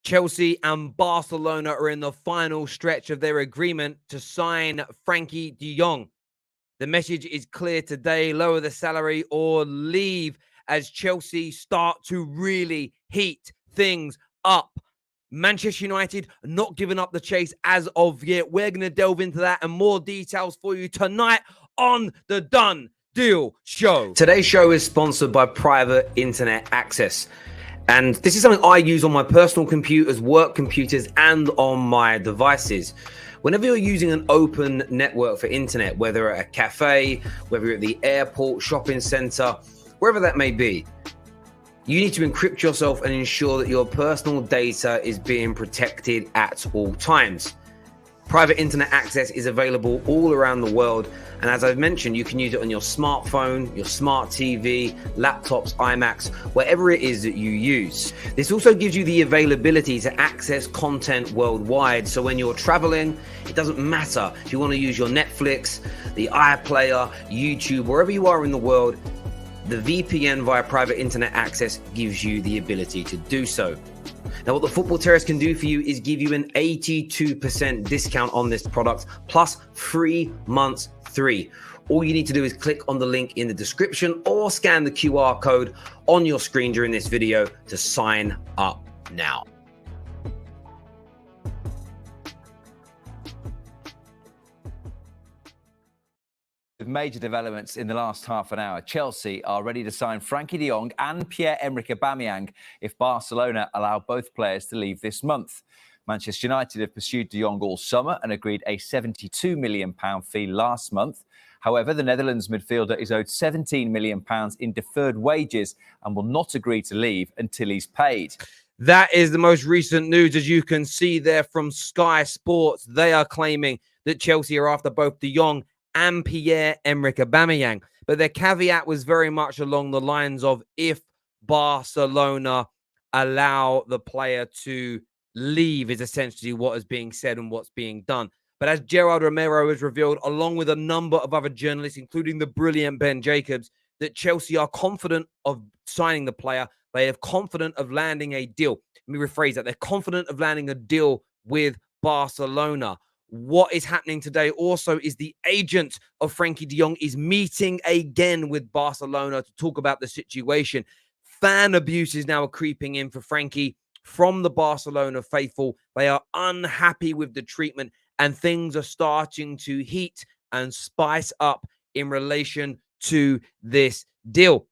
Chelsea and Barcelona are in the final stretch of their agreement to sign Frenkie de Jong. The message is clear today: lower the salary or leave, as Chelsea start to really heat things up. Manchester United not giving up the chase as of yet. We're going to delve into that and more details for you tonight on the Done Deal Show. Today's show is sponsored by Private Internet Access. And this is something I use on my personal computers, work computers, and on my devices. Whenever you're using an open network for internet, whether at a cafe, whether you're at the airport, shopping center, wherever that may be, you need to encrypt yourself and ensure that your personal data is being protected at all times. Private internet access is available all around the world. And as I've mentioned, you can use it on your smartphone, your smart TV, laptops, iMacs, whatever it is that you use. This also gives you the availability to access content worldwide. So when you're traveling, it doesn't matter if you want to use your Netflix, the iPlayer, YouTube, wherever you are in the world, the VPN via private internet access gives you the ability to do so. Now, what the Football Terrace can do for you is give you an 82% discount on this product, plus 3 months free. All you need to do is click on the link in the description or scan the QR code on your screen during this video to sign up now. With major developments in the last half an hour, Chelsea are ready to sign Frenkie de Jong and Pierre-Emerick Aubameyang if Barcelona allow both players to leave this month. Manchester United have pursued de Jong all summer and agreed a £72 million fee last month. However, the Netherlands midfielder is owed £17 million in deferred wages and will not agree to leave until he's paid. That is the most recent news, as you can see there from Sky Sports. They are claiming that Chelsea are after both de Jong and Pierre-Emerick Aubameyang. But their caveat was very much along the lines of if Barcelona allow the player to leave is essentially what is being said and what's being done. But as Gerard Romero has revealed, along with a number of other journalists, including the brilliant Ben Jacobs, that Chelsea are confident of signing the player. They are confident of landing a deal. Let me rephrase that. They're confident of landing a deal with Barcelona. What is happening today also is the agent of Frenkie de Jong is meeting again with Barcelona to talk about the situation. Fan abuse is now creeping in for Frenkie from the Barcelona faithful. They are unhappy with the treatment and things are starting to heat and spice up in relation to this deal.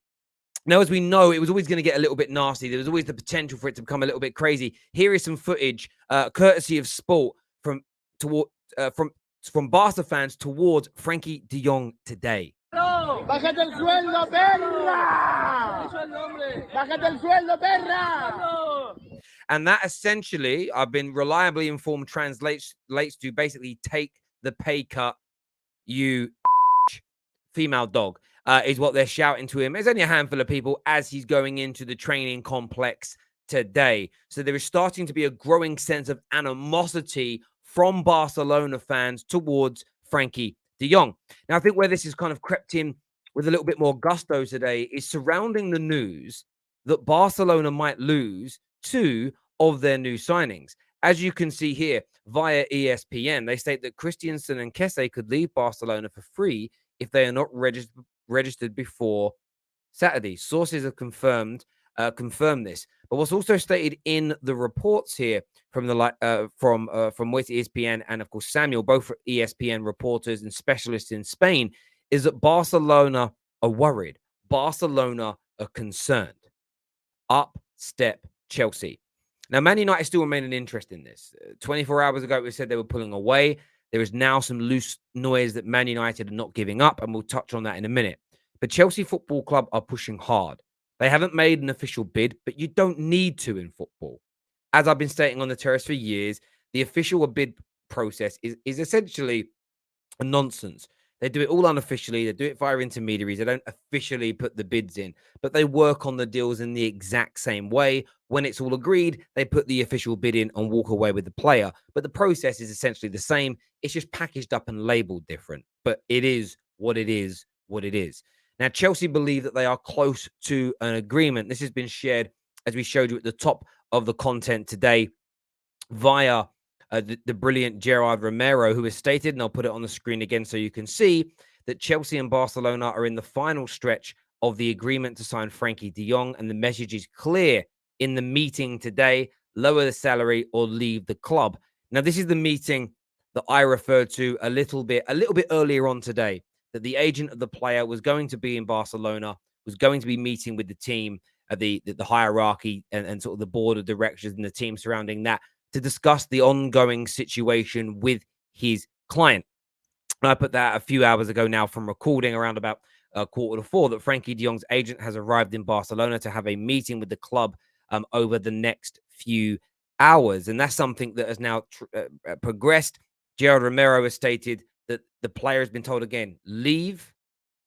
Now, as we know, it was always going to get a little bit nasty. There was always the potential for it to become a little bit crazy. Here is some footage, courtesy of Sport, from Barca fans towards Frenkie de Jong today. Bájate el sueldo, perra! Bájate el sueldo, perra! And that essentially, I've been reliably informed, translates to basically take the pay cut, you female dog, is what they're shouting to him. There's only a handful of people as he's going into the training complex today. So there is starting to be a growing sense of animosity from Barcelona fans towards Frenkie de Jong. Now, I think where this has kind of crept in with a little bit more gusto today is surrounding the news that Barcelona might lose 2 of their new signings. As you can see here via ESPN, they state that Christensen and Kessie could leave Barcelona for free if they are not registered before Saturday. Sources have confirmed this. But what's also stated in the reports here from ESPN and of course Samuel, both ESPN reporters and specialists in Spain, is that Barcelona are worried. Barcelona are concerned. Up step Chelsea. Now, Man United still remain an interest in this. 24 hours ago, we said they were pulling away. There is now some loose noise that Man United are not giving up, and we'll touch on that in a minute. But Chelsea Football Club are pushing hard. They haven't made an official bid, but you don't need to in football. As I've been stating on the terrace for years, the official bid process is essentially a nonsense. They do it all unofficially. They do it via intermediaries. They don't officially put the bids in, but they work on the deals in the exact same way. When it's all agreed, they put the official bid in and walk away with the player. But the process is essentially the same. It's just packaged up and labeled different, but it is what it is, what it is. Now, Chelsea believe that they are close to an agreement. This has been shared, as we showed you at the top of the content today, via the brilliant Gerard Romero, who has stated, and I'll put it on the screen again so you can see, that Chelsea and Barcelona are in the final stretch of the agreement to sign Frenkie de Jong, and the message is clear in the meeting today: lower the salary or leave the club. Now, this is the meeting that I referred to a little bit earlier on today, that the agent of the player was going to be in Barcelona, was going to be meeting with the team, the hierarchy and sort of the board of directors and the team surrounding that, to discuss the ongoing situation with his client. And I put that a few hours ago now from recording, around about 3:45, that Frenkie de Jong's agent has arrived in Barcelona to have a meeting with the club over the next few hours. And that's something that has now progressed. Gerard Romero has stated that the player has been told again, leave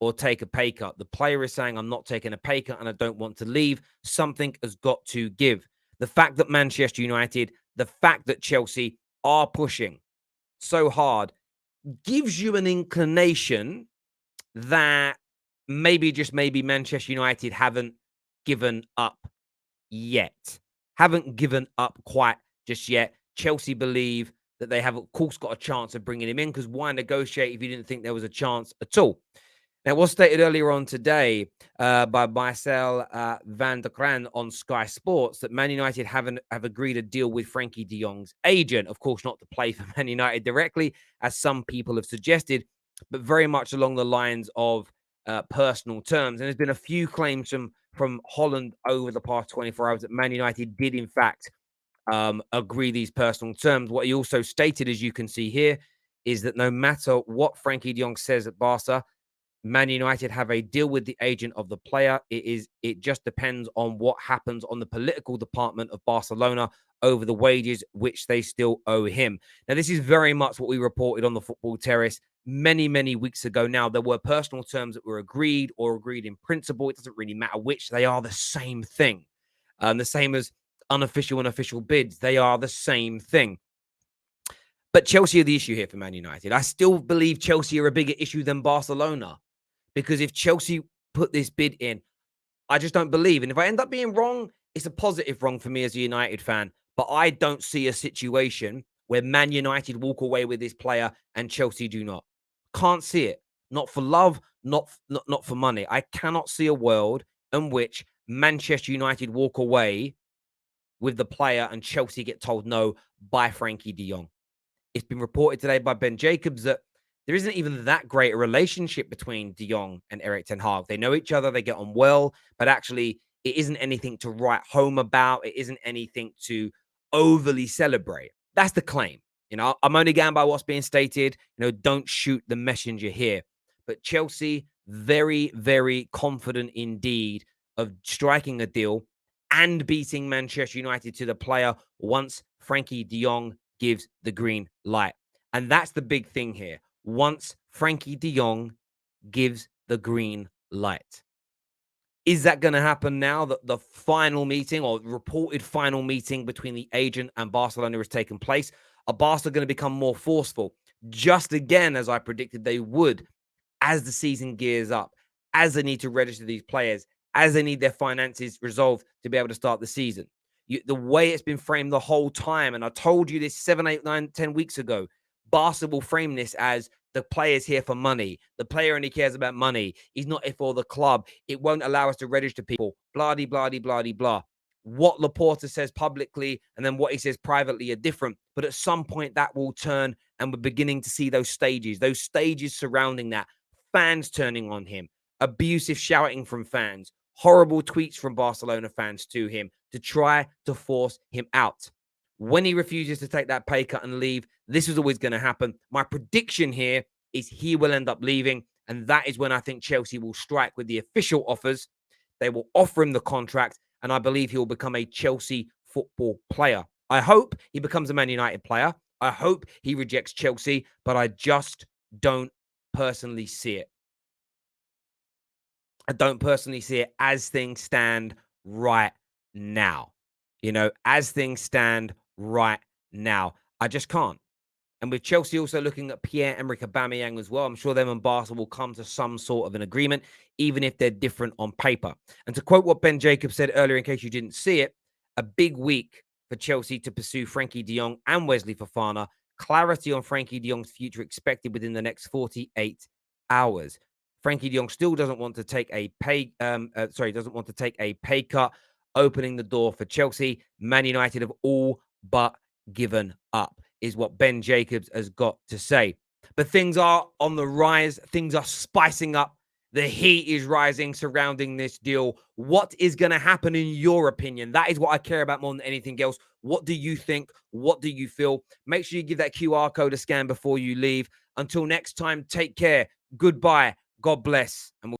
or take a pay cut. The player is saying, I'm not taking a pay cut and I don't want to leave. Something has got to give. The fact that Manchester United, the fact that Chelsea are pushing so hard gives you an inclination that maybe Manchester United haven't given up yet. Haven't given up quite just yet. Chelsea believe that they have, of course, got a chance of bringing him in, because why negotiate if you didn't think there was a chance at all? Now, it was stated earlier on today by Marcel van der Kraan on Sky Sports that Man United have agreed a deal with Frenkie de Jong's agent. Of course, not to play for Man United directly, as some people have suggested, but very much along the lines of personal terms. And there's been a few claims from Holland over the past 24 hours that Man United did, in fact, agree these personal terms. What he also stated, as you can see here, is that no matter what Frenkie de Jong says at Barca, Man United have a deal with the agent of the player. It just depends on what happens on the political department of Barcelona over the wages which they still owe him. Now, this is very much what we reported on the Football Terrace many weeks ago. Now, there were personal terms that were agreed or agreed in principle. It doesn't really matter which. They are the same thing. The same as unofficial and official bids. They are the same thing. But Chelsea are the issue here for Man United. I still believe Chelsea are a bigger issue than Barcelona, because if Chelsea put this bid in, I just don't believe. And if I end up being wrong, it's a positive wrong for me as a United fan. But I don't see a situation where Man United walk away with this player and Chelsea do not. Can't see it. Not for love, not for money. I cannot see a world in which Manchester United walk away with the player and Chelsea get told no by Frenkie de Jong. It's been reported today by Ben Jacobs that there isn't even that great a relationship between de Jong and Erik ten Hag. They know each other, they get on well, but actually it isn't anything to write home about. It isn't anything to overly celebrate. That's the claim. I'm only going by what's being stated. Don't shoot the messenger here. But Chelsea, very confident indeed of striking a deal and beating Manchester United to the player once Frenkie de Jong gives the green light. And that's the big thing here. Once Frenkie de Jong gives the green light. Is that going to happen now that the final meeting, or reported final meeting, between the agent and Barcelona has taken place? Are Barca going to become more forceful? Just again, as I predicted they would, as the season gears up, as they need to register these players, as they need their finances resolved to be able to start the season. The way it's been framed the whole time, and I told you this 7, 8, 9, 10 weeks ago, Barca will frame this as the player's here for money. The player only cares about money. He's not here for the club. It won't allow us to register people. Blah. What Laporta says publicly and then what he says privately are different. But at some point that will turn, and we're beginning to see those stages surrounding that. Fans turning on him, abusive shouting from fans, horrible tweets from Barcelona fans to him to try to force him out. When he refuses to take that pay cut and leave, this is always going to happen. My prediction here is he will end up leaving, and that is when I think Chelsea will strike with the official offers. They will offer him the contract, and I believe he will become a Chelsea football player. I hope he becomes a Man United player. I hope he rejects Chelsea, but I just don't personally see it. I don't personally see it as things stand right now. As things stand right now, I just can't. And with Chelsea also looking at Pierre-Emerick Aubameyang as well, I'm sure them and Barca will come to some sort of an agreement, even if they're different on paper. And to quote what Ben Jacobs said earlier, in case you didn't see it, a big week for Chelsea to pursue Frenkie de Jong and Wesley Fofana. Clarity on Frenkie de Jong's future expected within the next 48 hours. Frenkie de Jong still doesn't want to take a pay cut, opening the door for Chelsea. Man United have all but given up, is what Ben Jacobs has got to say. But things are on the rise. Things are spicing up. The heat is rising surrounding this deal. What is going to happen in your opinion? That is what I care about more than anything else. What do you think? What do you feel? Make sure you give that QR code a scan before you leave. Until next time, take care. Goodbye. God bless. And we'll